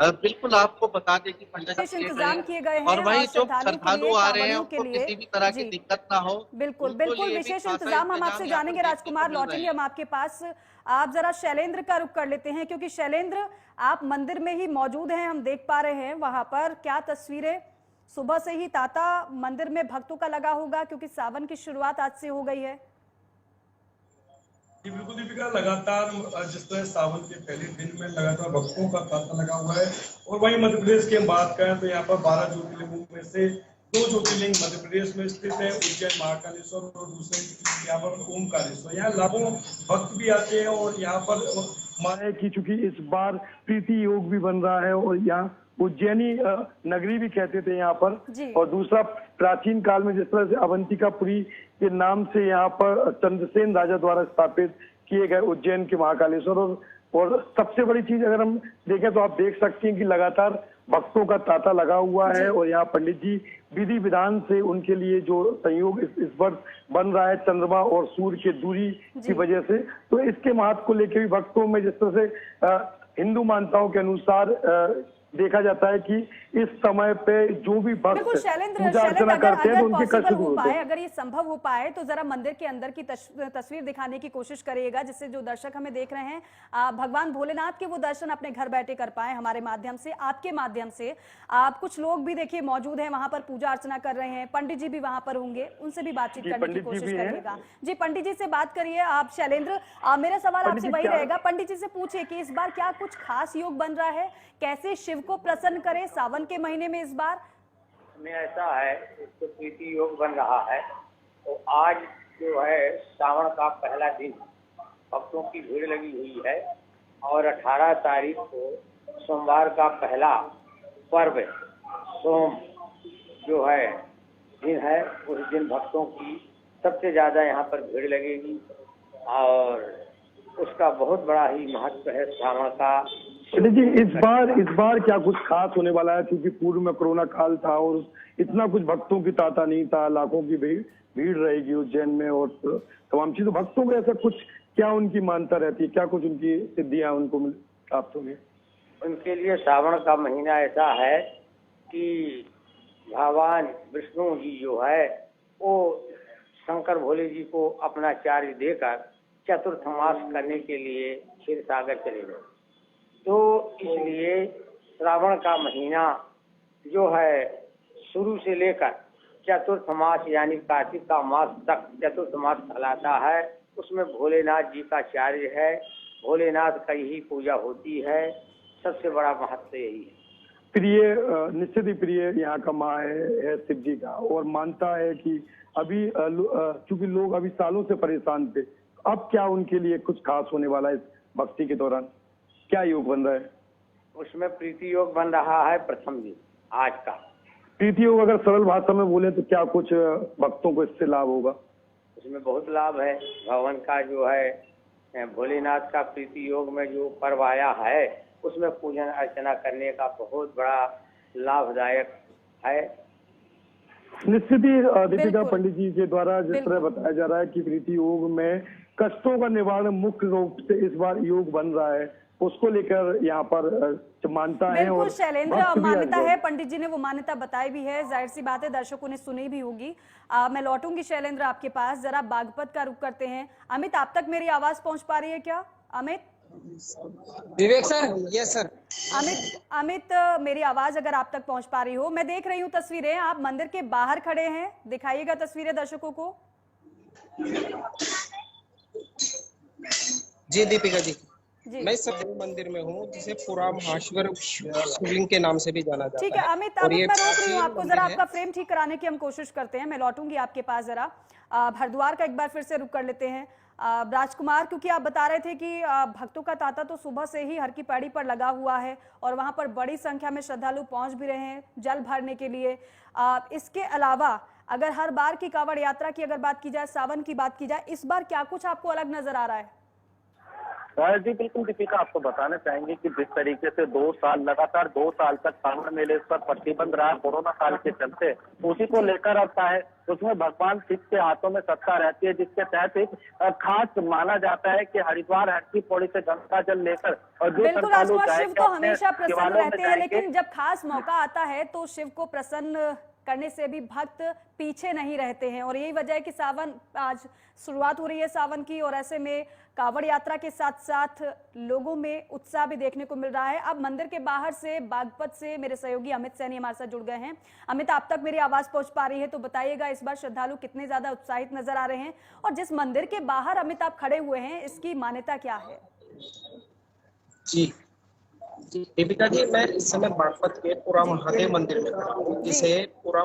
बिल्कुल आपको बता दें कि पंडित विशेष जी इंतजाम किए गए और हैं वहीं जो श्रद्धालुओं के लिए, श्रद्धालु आ रहे हैं कांवड़ियों के उनको लिए। किसी भी तरह की जी दिक्कत ना हो, बिल्कुल उनको बिल्कुल, लिए भी विशेष खासा इंतजाम हम आपसे इंतजाम यहाँ पर जानेंगे। देखने को राजकुमार मिल रहे लौटेंगे हैं। हम आपके पास। आप जरा शैलेंद्र का रुख कर लेते हैं, क्योंकि शैलेंद्र आप मंदिर में ही मौजूद हैं, हम देख पा रहे हैं वहां पर क्या तस्वीरें। सुबह से ही तांता मंदिर में भक्तों का लगा होगा, क्योंकि सावन की शुरुआत आज से हो गई है। जी बिल्कुल दीपिका, लगातार जिस तरह सावन के पहले दिन में लगातार भक्तों का तांता लगा हुआ है। और वहीं मध्य प्रदेश की हम बात करें तो यहाँ पर 12 ज्योतिर्लिंगों में से 2 ज्योतिर्लिंग मध्य प्रदेश में स्थित है, उज्जैन महाकालेश्वर और दूसरे यहाँ पर ओमकारेश्वर। यहाँ लाखों भक्त भी आते हैं और यहाँ पर माने कि चूंकि इस बार प्रीति योग भी बन रहा है और यहाँ उज्जैनी नगरी भी कहते थे यहाँ पर। और दूसरा, प्राचीन काल में जिस तरह से अवंतिकापुरी के नाम से यहाँ पर चंद्रसेन राजा द्वारा स्थापित किए गए उज्जैन के महाकालेश्वर। और सबसे बड़ी चीज अगर हम देखें तो आप देख सकते हैं कि लगातार भक्तों का तांता लगा हुआ है और यहाँ पंडित जी विधि विधान से उनके लिए जो संयोग इस वर्ष बन रहा है चंद्रमा और सूर्य की दूरी की वजह से, तो इसके महत्व को लेकर भी भक्तों में जिस तरह से हिंदू मान्यताओं के अनुसार देखा जाता है कि इस समय पे जो भी भक्त पूजा अर्चना करते हैं तो उनके कष्ट दूर होते हैं। अगर ये संभव हो पाए तो जरा मंदिर के अंदर की तस्वीर दिखाने की कोशिश करिएगा, जिससे जो दर्शक हमें देख रहे हैं भगवान भोलेनाथ के वो दर्शन अपने घर बैठे कर पाए हमारे माध्यम से, आपके माध्यम से। आप कुछ लोग भी देखिए मौजूद हैं वहां पर, पूजा अर्चना कर रहे हैं, पंडित जी भी वहां पर होंगे, उनसे भी बातचीत करने की कोशिश करिएगा। जी पंडित जी से बात करिए आप। शैलेंद्र, मेरा सवाल आपसे वही रहेगा, पंडित जी से पूछिए कि इस बार क्या कुछ खास योग बन रहा है, कैसे शिव को प्रसन्न करें सावन के महीने में। इस बार में ऐसा है, इसको प्रीति योग बन रहा है। तो आज जो है सावन का पहला दिन, भक्तों की भीड़ लगी हुई है। और 18 तारीख को सोमवार का पहला पर्व सोम जो है दिन है, उस दिन भक्तों की सबसे ज्यादा यहाँ पर भीड़ लगेगी और उसका बहुत बड़ा ही महत्व है सावन का। जी इस बार क्या कुछ खास होने वाला है, क्योंकि पूर्व में कोरोना काल था और इतना कुछ भक्तों की तांता नहीं था, लाखों की भीड़ रहेगी उज्जैन में और तमाम चीजों। भक्तों को ऐसा कुछ क्या उनकी मान्यता रहती है, क्या कुछ उनकी सिद्धियां उनको प्राप्त होंगी? उनके लिए सावन का महीना ऐसा है कि भगवान विष्णु जी जो है वो शंकर भोले जी को अपना चार्ज देकर चतुर्थ मास करने के लिए क्षीर सागर चले गए। तो इसलिए श्रावण का महीना जो है शुरू से लेकर चतुर्थ मास यानी कार्तिक का मास तक चतुर्थ मास कहलाता है। उसमें भोलेनाथ जी का कार्य है, भोलेनाथ का ही पूजा होती है, सबसे बड़ा महत्व यही है। प्रिय निश्चित ही प्रिय यहाँ का माँ है शिव जी का, और मानता है कि अभी चूंकि लोग अभी सालों से परेशान थे, अब क्या उनके लिए कुछ खास होने वाला है इस भक्ति के दौरान? क्या योग बन रहा है? उसमें प्रीति योग बन रहा है प्रथम दिन आज का। प्रीति योग अगर सरल भाषा में बोले तो क्या कुछ भक्तों को इससे लाभ होगा? उसमें बहुत लाभ है। भगवान का जो है भोलेनाथ का प्रीति योग में जो पर्व आया है उसमें पूजन अर्चना करने का बहुत बड़ा लाभदायक है। निश्चित ही दीपिका, पंडित जी के द्वारा जिस तरह बताया जा रहा है कि प्रीति योग में कष्टों का निवारण मुख्य रूप से इस बार योग बन रहा है, उसको लेकर यहाँ पर मान्यता है। बिल्कुल शैलेंद्र, मान्यता है, पंडित जी ने वो मान्यता बताई भी है, जाहिर सी बात है दर्शकों ने सुनी भी होगी। मैं लौटूंगी शैलेंद्र आपके पास, जरा बागपत का रुख करते हैं। अमित, आप तक मेरी आवाज पहुंच पा रही है क्या? अमित, विवेक सर, यस सर। अमित मेरी आवाज अगर आप तक पहुंच पा रही हो। मैं देख रही हूँ तस्वीरें, आप मंदिर के बाहर खड़े हैं, दिखाइएगा तस्वीरें दर्शकों को। जी दीपिका जी, मैं सत्य मंदिर में हूँ, जिसे पूरा महाश्वर शिवलिंग के नाम से भी जाना जाता है। ठीक है अमित, मैं रोक रही हूँ आपको, जरा आपका फ्रेम ठीक कराने की हम कोशिश करते हैं। मैं लौटूंगी आपके पास, जरा हरिद्वार का एक बार फिर से रुक कर लेते हैं। राजकुमार, क्योंकि आप बता रहे थे कि भक्तों का तांता तो सुबह से ही हर की पैड़ी पर लगा हुआ है और वहां पर बड़ी संख्या में श्रद्धालु पहुंच भी रहे हैं जल भरने के लिए। इसके अलावा अगर हर बार की कांवड़ यात्रा की अगर बात की जाए, सावन की बात की जाए, इस बार क्या कुछ आपको अलग नजर आ रहा है? जी बिल्कुल दीपिका, आपको बताना चाहेंगे कि जिस तरीके से 2 साल लगातार 2 साल तक सावन मेले पर प्रतिबंध रहा कोरोना काल के चलते, उसी को लेकर अब है उसमें भगवान शिव के हाथों में सत्ता रहती है, जिसके तहत एक खास माना जाता है कि हरिद्वार हर की पौड़ी से गंगा जल लेकर और जो बिल्कुल श्रद्धालु राजकुमार, शिव तो हमेशा प्रसन्न शिवालयों में रहते हैं, जाएंगे। लेकिन जब खास मौका आता है तो शिव को प्रसन्न करने से भी भक्त पीछे नहीं रहते हैं। और यही वजह है कि सावन आज शुरुआत हो रही है सावन की, और ऐसे में कांवड़ यात्रा के साथ साथ लोगों में उत्साह भी देखने को मिल रहा है। अब मंदिर के बाहर से बागपत से मेरे सहयोगी अमित सैनी हमारे साथ जुड़ गए हैं। अमित, आप तक मेरी आवाज पहुंच पा रही है तो बताइएगा, इस बार श्रद्धालु कितने ज्यादा उत्साहित नजर आ रहे हैं, और जिस मंदिर के बाहर अमित आप खड़े हुए हैं इसकी मान्यता क्या है? जी दीपिका जी, मैं इस समय बागपत के पूरा महादेव मंदिर में खड़ा हूँ, जिसे पूरा